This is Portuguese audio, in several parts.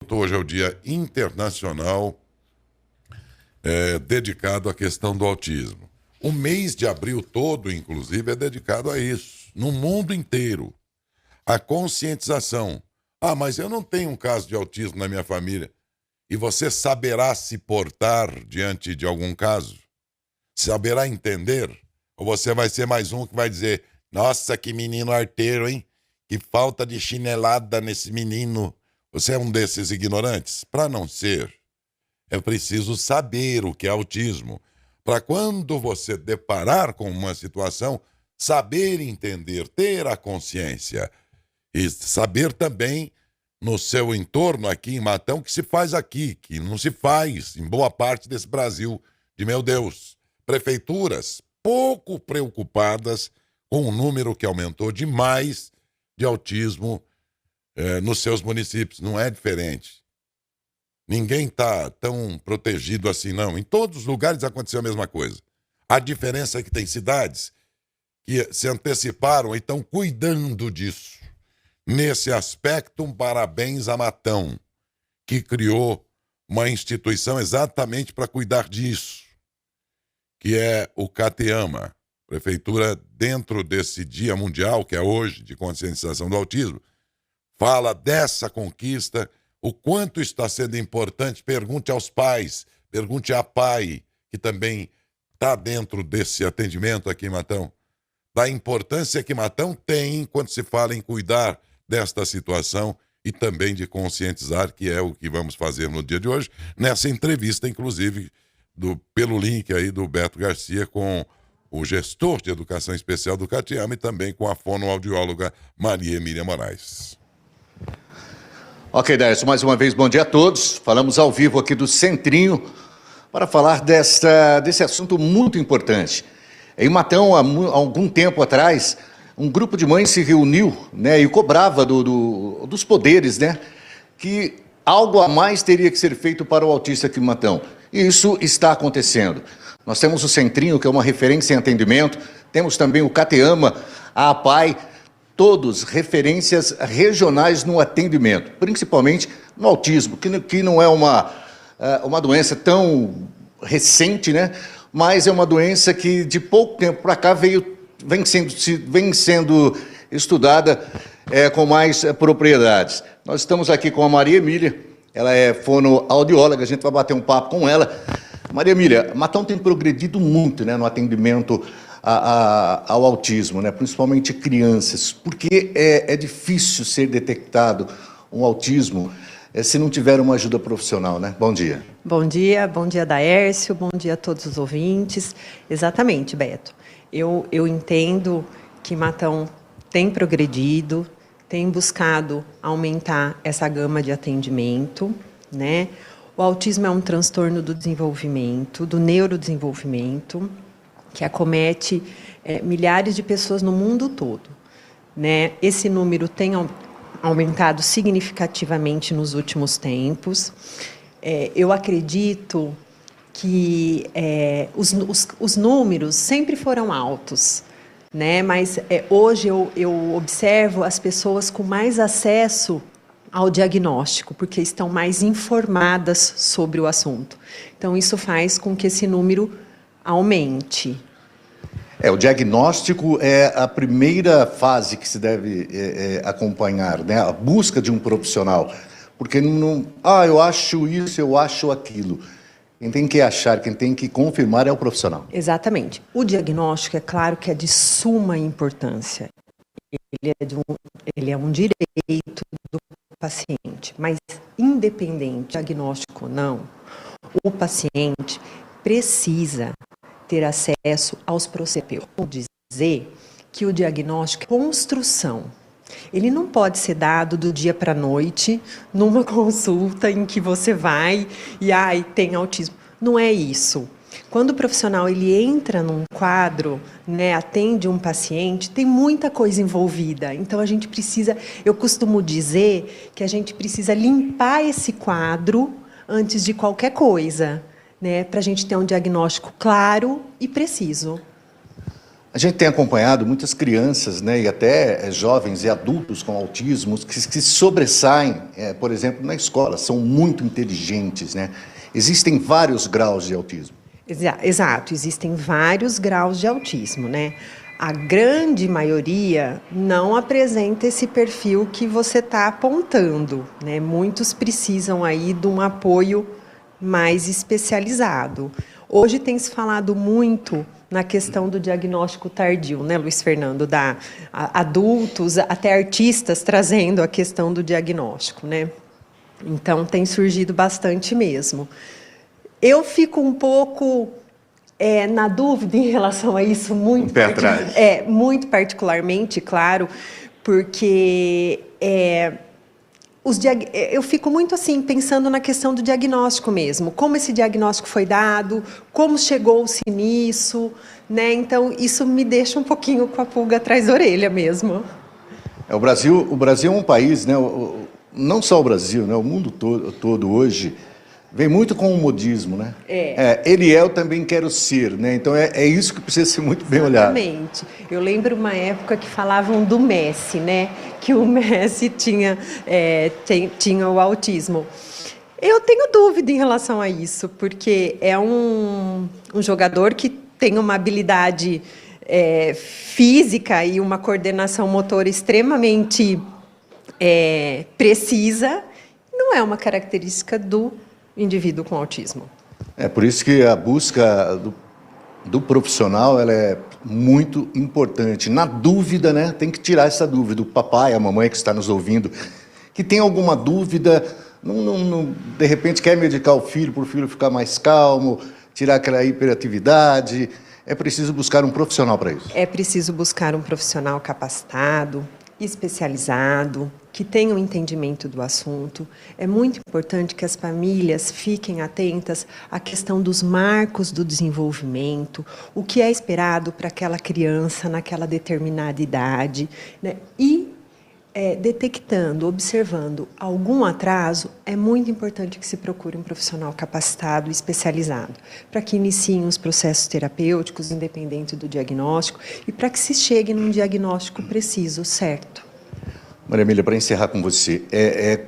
Hoje é o Dia Internacional dedicado à questão do autismo. O mês de abril todo, inclusive, é dedicado a isso, no mundo inteiro. A conscientização. Ah, mas eu não tenho um caso de autismo na minha família. E você saberá se portar diante de algum caso? Saberá entender? Ou você vai ser mais um que vai dizer: nossa, que menino arteiro, hein? Que falta de chinelada nesse menino. Você é um desses ignorantes? Para não ser, é preciso saber o que é autismo. Para quando você deparar com uma situação, saber entender, ter a consciência. E saber também, no seu entorno aqui em Matão, que se faz aqui, que não se faz em boa parte desse Brasil de meu Deus. Prefeituras pouco preocupadas com o número que aumentou demais de autismo nos seus municípios. Não é diferente. Ninguém está tão protegido assim, não. Em todos os lugares aconteceu a mesma coisa. A diferença é que tem cidades que se anteciparam e estão cuidando disso. Nesse aspecto, um parabéns a Matão, que criou uma instituição exatamente para cuidar disso, que é o CATEAMA. Prefeitura, dentro desse Dia Mundial, que é hoje, de conscientização do autismo, fala dessa conquista, o quanto está sendo importante. Pergunte aos pais, pergunte à pai, que também está dentro desse atendimento aqui em Matão, da importância que Matão tem quando se fala em cuidar desta situação e também de conscientizar, que é o que vamos fazer no dia de hoje, nessa entrevista, inclusive, pelo link aí do Beto Garcia com o gestor de educação especial do CATEAMA e também com a fonoaudióloga Maria Emília Moraes. Ok, Décio, mais uma vez, bom dia a todos. Falamos ao vivo aqui do Centrinho para falar desse assunto muito importante. Em Matão, há algum tempo atrás, um grupo de mães se reuniu, né, e cobrava dos poderes, né, que algo a mais teria que ser feito para o autista aqui em Matão. E isso está acontecendo. Nós temos o Centrinho, que é uma referência em atendimento, temos também o CATEAMA, a APAI, todos referências regionais no atendimento, principalmente no autismo, que não é uma doença tão recente, né? Mas é uma doença que de pouco tempo para cá vem sendo estudada com mais propriedades. Nós estamos aqui com a Maria Emília, ela é fonoaudióloga, a gente vai bater um papo com ela. Maria Emília, Matão tem progredido muito, né, no atendimento ao autismo, né, principalmente crianças, porque é difícil ser detectado um autismo se não tiver uma ajuda profissional, né? Bom dia. Bom dia, Daércio, bom dia a todos os ouvintes. Exatamente, Beto. Eu entendo que Matão tem progredido, tem buscado aumentar essa gama de atendimento, né? O autismo é um transtorno do desenvolvimento, do neurodesenvolvimento, que acomete milhares de pessoas no mundo todo, né? Esse número tem aumentado significativamente nos últimos tempos. Eu acredito que os números sempre foram altos, né? Mas hoje eu observo as pessoas com mais acesso ao diagnóstico, porque estão mais informadas sobre o assunto. Então, isso faz com que esse número aumente. O diagnóstico é a primeira fase que se deve acompanhar, né? A busca de um profissional. Porque não... eu acho isso, eu acho aquilo. Quem tem que achar, quem tem que confirmar é o profissional. Exatamente. O diagnóstico, é claro que é de suma importância. Ele é um direito do paciente, mas independente, diagnóstico ou não, o paciente precisa ter acesso aos procedimentos. Vou dizer que o diagnóstico é construção. Ele não pode ser dado do dia para a noite, numa consulta em que você vai e tem autismo. Não é isso. Quando o profissional ele entra num quadro, né, atende um paciente, tem muita coisa envolvida. Então, a gente precisa, eu costumo dizer que a gente precisa limpar esse quadro antes de qualquer coisa, né, para a gente ter um diagnóstico claro e preciso. A gente tem acompanhado muitas crianças, né, e até jovens e adultos com autismo que se sobressaem, por exemplo, na escola, são muito inteligentes, né? Existem vários graus de autismo. Exato, existem vários graus de autismo, né? A grande maioria não apresenta esse perfil que você está apontando, né? Muitos precisam aí de um apoio mais especializado. Hoje tem se falado muito na questão do diagnóstico tardio, né, Luiz Fernando, adultos, até artistas trazendo a questão do diagnóstico, né? Então tem surgido bastante mesmo. Eu fico um pouco na dúvida em relação a isso, muito, pé atrás. Muito particularmente, claro, porque eu fico muito assim, pensando na questão do diagnóstico mesmo, como esse diagnóstico foi dado, como chegou-se nisso, né? Então, isso me deixa um pouquinho com a pulga atrás da orelha mesmo. O Brasil é um país, né? Não só o Brasil, né? O mundo todo hoje vem muito com o modismo, né? Ele eu também quero ser, né? Então é isso que precisa ser muito bem olhado. Exatamente. Eu lembro uma época que falavam do Messi, né? Que o Messi tinha o autismo. Eu tenho dúvida em relação a isso, porque é um jogador que tem uma habilidade física e uma coordenação motora extremamente precisa. Não é uma característica do indivíduo com autismo. É por isso que a busca do profissional ela é muito importante. Na dúvida, né, tem que tirar essa dúvida. O papai, a mamãe que está nos ouvindo, que tem alguma dúvida, de repente quer medicar o filho para o filho ficar mais calmo, tirar aquela hiperatividade. É preciso buscar um profissional para isso. É preciso buscar um profissional capacitado, especializado, que tenha um entendimento do assunto. É muito importante que as famílias fiquem atentas à questão dos marcos do desenvolvimento, o que é esperado para aquela criança naquela determinada idade, né? E detectando, observando algum atraso, é muito importante que se procure um profissional capacitado e especializado, para que iniciem os processos terapêuticos, independente do diagnóstico, e para que se chegue num diagnóstico preciso, certo? Maria Emília, para encerrar com você,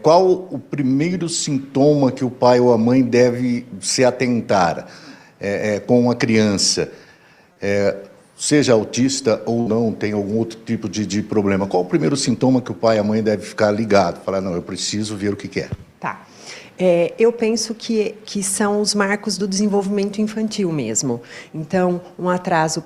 qual o primeiro sintoma que o pai ou a mãe deve se atentar com a criança? Seja autista ou não, tem algum outro tipo de problema. Qual o primeiro sintoma que o pai e a mãe devem ficar ligados? Falar, não, eu preciso ver o que é. Tá. Eu penso que são os marcos do desenvolvimento infantil mesmo. Então, um atraso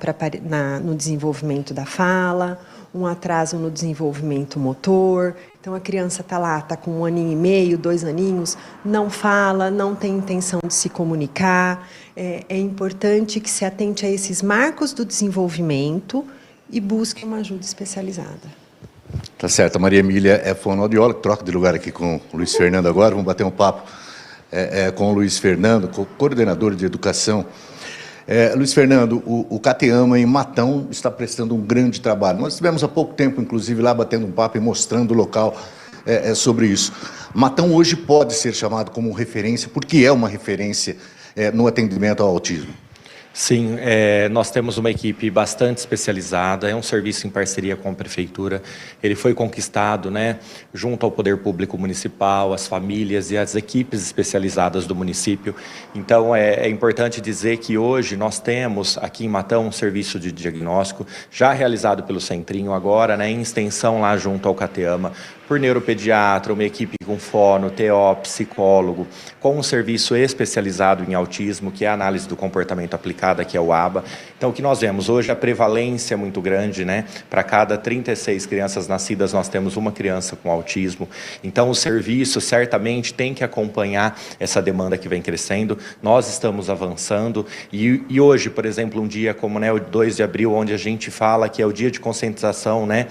no desenvolvimento da fala, um atraso no desenvolvimento motor. Então, a criança está lá, está com 1 aninho e meio, 2 aninhos, não fala, não tem intenção de se comunicar. É importante que se atente a esses marcos do desenvolvimento e busque uma ajuda especializada. Tá certo. A Maria Emília é fonoaudióloga, troca de lugar aqui com o Luiz Fernando agora. Vamos bater um papo com o Luiz Fernando, coordenador de educação. Luiz Fernando, o CATEAMA em Matão está prestando um grande trabalho. Nós estivemos há pouco tempo, inclusive, lá batendo um papo e mostrando o local sobre isso. Matão hoje pode ser chamado como referência, porque é uma referência no atendimento ao autismo. Sim, nós temos uma equipe bastante especializada, é um serviço em parceria com a Prefeitura. Ele foi conquistado, né, junto ao Poder Público Municipal, as famílias e as equipes especializadas do município. Então, é importante dizer que hoje nós temos aqui em Matão um serviço de diagnóstico, já realizado pelo Centrinho agora, né, em extensão lá junto ao CATEAMA, por neuropediatra, uma equipe com fono, TO, psicólogo, com um serviço especializado em autismo, que é a análise do comportamento aplicada, que é o ABA. Então, o que nós vemos hoje, a prevalência é muito grande, né? Para cada 36 crianças nascidas, nós temos uma criança com autismo. Então, o serviço certamente tem que acompanhar essa demanda que vem crescendo. Nós estamos avançando e hoje, por exemplo, um dia como, né, o 2 de abril, onde a gente fala que é o dia de conscientização, né,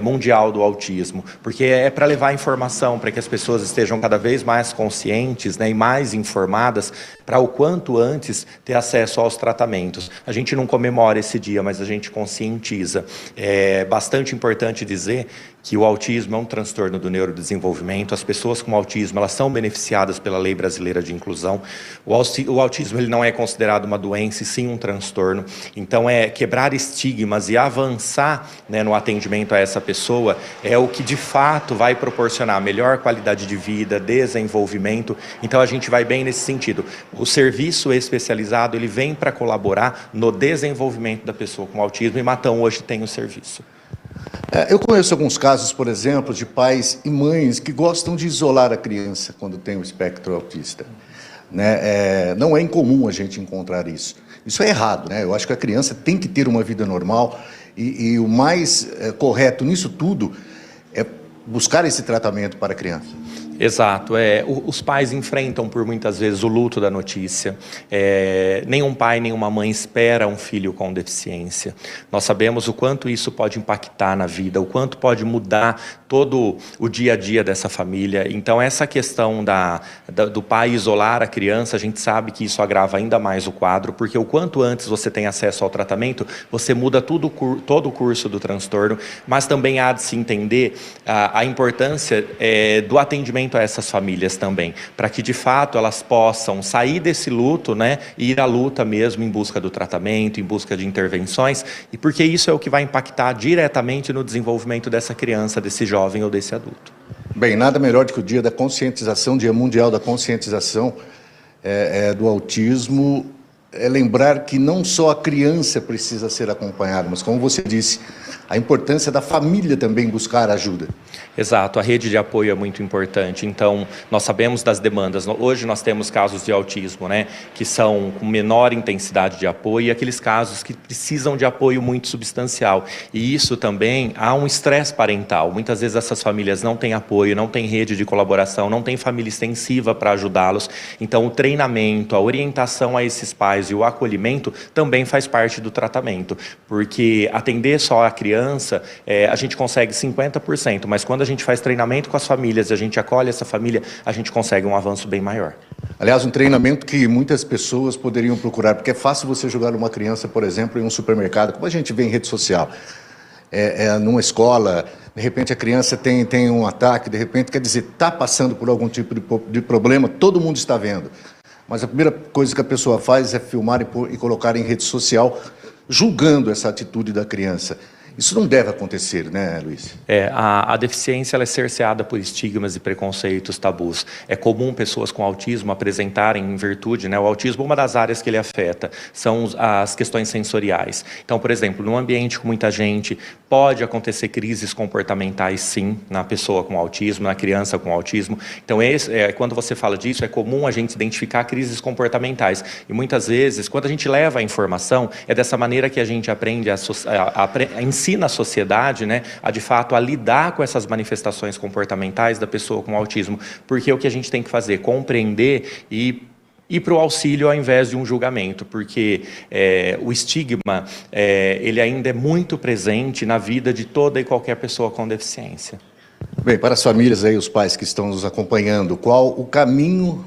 mundial do autismo, porque é para levar informação, para que as pessoas estejam cada vez mais conscientes, né, e mais informadas, para o quanto antes ter acesso aos tratamentos. A gente não comemora esse dia, mas a gente conscientiza. É bastante importante dizer que o autismo é um transtorno do neurodesenvolvimento. As pessoas com autismo, elas são beneficiadas pela Lei Brasileira de Inclusão. O autismo, ele não é considerado uma doença, e sim um transtorno. Então, quebrar estigmas e avançar, né, no atendimento a essa pessoa é o que, de fato, vai proporcionar melhor qualidade de vida, desenvolvimento. Então, a gente vai bem nesse sentido. O serviço especializado, ele vem para colaborar no desenvolvimento da pessoa com autismo, e Matão hoje tem o serviço. Eu conheço alguns casos, por exemplo, de pais e mães que gostam de isolar a criança quando tem o espectro autista. Né? Não é incomum a gente encontrar isso. Isso é errado, né? Eu acho que a criança tem que ter uma vida normal e o mais correto nisso tudo é buscar esse tratamento para a criança. Exato. Os pais enfrentam por muitas vezes o luto da notícia. Nenhum pai, nenhuma mãe espera um filho com deficiência. Nós sabemos o quanto isso pode impactar na vida, o quanto pode mudar todo o dia a dia dessa família. Então, essa questão do pai isolar a criança, a gente sabe que isso agrava ainda mais o quadro, porque o quanto antes você tem acesso ao tratamento, você muda todo o curso do transtorno, mas também há de se entender a importância do atendimento a essas famílias também, para que de fato elas possam sair desse luto, né, e ir à luta mesmo em busca do tratamento, em busca de intervenções, e porque isso é o que vai impactar diretamente no desenvolvimento dessa criança, desse jovem ou desse adulto. Bem, nada melhor do que o Dia da Conscientização, Dia Mundial da Conscientização do Autismo, lembrar que não só a criança precisa ser acompanhada, mas, como você disse, a importância da família também buscar ajuda. Exato, a rede de apoio é muito importante. Então, nós sabemos das demandas. Hoje nós temos casos de autismo, né, que são com menor intensidade de apoio, e aqueles casos que precisam de apoio muito substancial. E isso também há um estresse parental. Muitas vezes essas famílias não têm apoio, não têm rede de colaboração, não têm família extensiva para ajudá-los. Então, o treinamento, a orientação a esses pais e o acolhimento também faz parte do tratamento, porque atender só a criança, a gente consegue 50%, mas quando a gente faz treinamento com as famílias e a gente acolhe essa família, a gente consegue um avanço bem maior. Aliás, um treinamento que muitas pessoas poderiam procurar, porque é fácil você jogar uma criança, por exemplo, em um supermercado, como a gente vê em rede social, numa escola, de repente a criança tem um ataque, de repente, quer dizer, está passando por algum tipo de problema, todo mundo está vendo. Mas a primeira coisa que a pessoa faz é filmar e colocar em rede social, julgando essa atitude da criança. Isso não deve acontecer, né, Luiz? A deficiência, ela é cerceada por estigmas e preconceitos, tabus. É comum pessoas com autismo apresentarem em virtude, né, o autismo, uma das áreas que ele afeta são as questões sensoriais. Então, por exemplo, num ambiente com muita gente, pode acontecer crises comportamentais, sim, na pessoa com autismo, na criança com autismo. Então, quando você fala disso, é comum a gente identificar crises comportamentais. E muitas vezes, quando a gente leva a informação, é dessa maneira que a gente aprende ensina a sociedade, né, de fato a lidar com essas manifestações comportamentais da pessoa com autismo, porque o que a gente tem que fazer? Compreender e ir para o auxílio ao invés de um julgamento, porque o estigma ele ainda é muito presente na vida de toda e qualquer pessoa com deficiência. Bem, para as famílias aí, os pais que estão nos acompanhando, qual o caminho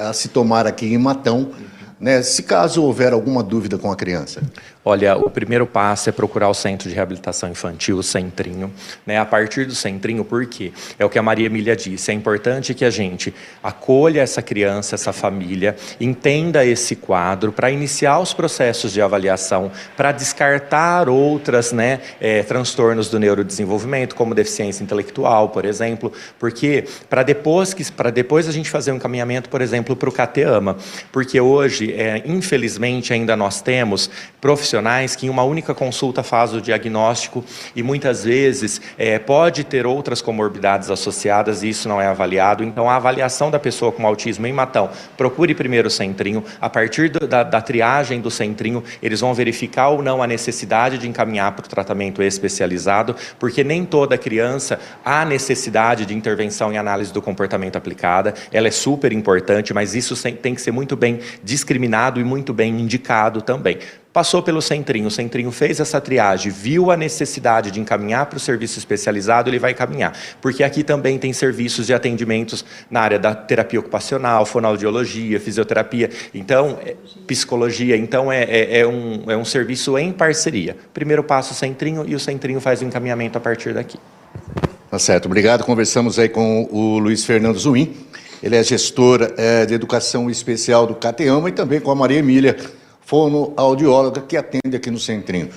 a se tomar aqui em Matão, né, se caso houver alguma dúvida com a criança? Olha, o primeiro passo é procurar o Centro de Reabilitação Infantil, o Centrinho, né? A partir do Centrinho, por quê? É o que a Maria Emília disse, é importante que a gente acolha essa criança, essa família, entenda esse quadro, para iniciar os processos de avaliação, para descartar outras, né, transtornos do neurodesenvolvimento, como deficiência intelectual, por exemplo, porque para depois a gente fazer um encaminhamento, por exemplo, para o CATEAMA, porque hoje, infelizmente, ainda nós temos profissionais que em uma única consulta faz o diagnóstico e muitas vezes pode ter outras comorbidades associadas e isso não é avaliado. Então, a avaliação da pessoa com autismo em Matão, procure primeiro o Centrinho. A partir da triagem do Centrinho, eles vão verificar ou não a necessidade de encaminhar para o tratamento especializado, porque nem toda criança há necessidade de intervenção em análise do comportamento aplicada. Ela é super importante, mas isso tem que ser muito bem discriminado e muito bem indicado também. Passou pelo Centrinho, o Centrinho fez essa triagem, viu a necessidade de encaminhar para o serviço especializado, ele vai encaminhar. Porque aqui também tem serviços de atendimentos na área da terapia ocupacional, fonoaudiologia, fisioterapia, então, psicologia. Então, é um serviço em parceria. Primeiro passo, o Centrinho, e o Centrinho faz o encaminhamento a partir daqui. Tá certo, obrigado. Conversamos aí com o Luiz Fernando Zuim. Ele é gestor de educação especial do CATEAMA e também com a Maria Emília, fonoaudióloga, que atende aqui no Centrinho.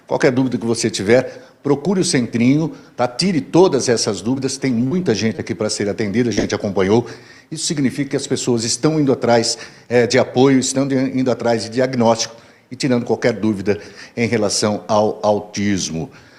Qualquer dúvida que você tiver, procure o Centrinho, tá? Tire todas essas dúvidas. Tem muita gente aqui para ser atendida, a gente acompanhou. Isso significa que as pessoas estão indo atrás de apoio, estão indo atrás de diagnóstico e tirando qualquer dúvida em relação ao autismo.